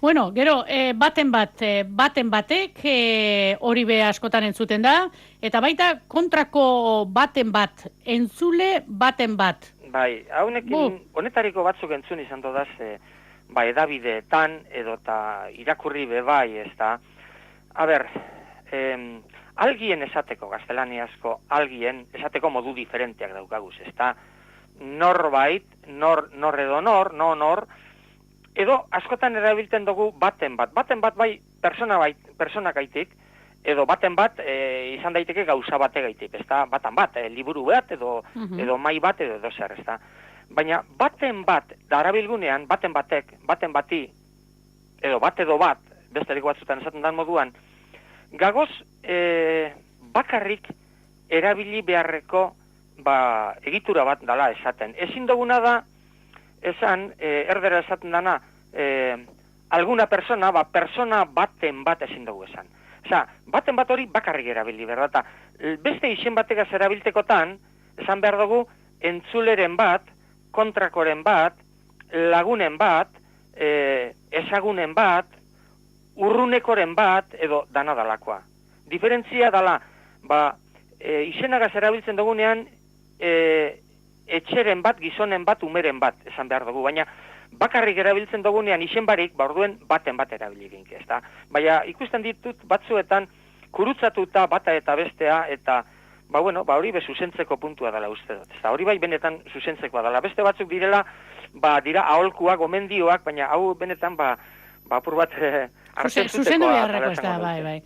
Bueno, gero, baten batek hori be askotan entzuten da, eta baita kontrako baten bat, entzule baten bat. Bai, Bu, honetariko batzuk entzun izan dodaz, ba, edabideetan, edo eta irakurri be bai, ez da. A ber, algien esateko, gaztelaniazko algien, esateko modu diferenteak daukaguz, ez da. Norbait, nor edo nor, edo askotan erabiltzen dugu baten bat bai persona gaitik, edo baten bat izan daiteke gauza bate gaitik, ez da, batan bat, liburu bat, edo mai bat, edo zer, ez da. Baina baten bat, darabilgunean, baten bati, edo bat, besterik batzutan esaten dan moduan, gagoz bakarrik erabili beharreko egitura bat dala esaten. Ezin duguna da, esan, erdera esaten dana, alguna persona, persona baten bat ezin dugu esan. Osa, baten bat hori bakarrik erabili, berda, beste izen bategaz erabiltekotan, esan behar dugu, entzuleren bat, kontrakoren bat, lagunen bat, ezagunen bat, urrunekoren bat, edo dana dalakoa. Diferentzia dala, izenagaz erabiltzen dugunean, etxeren bat, gizonen bat, umeren bat, esan behar dugu, baina bakarrik erabiltzen dugunean izen barik, orduen baten bat erabiligink, ez da. Baina ikusten ditut batzuetan, kurutzatuta bata eta bestea, eta hori be zuzentzeko puntua dela uste dut. Ez da, hori bai benetan zuzentzekoa dela. Beste batzuk direla, dira aholkuak, gomendioak, baina hau benetan, apur bat zuzendu beharreko ez da, bai.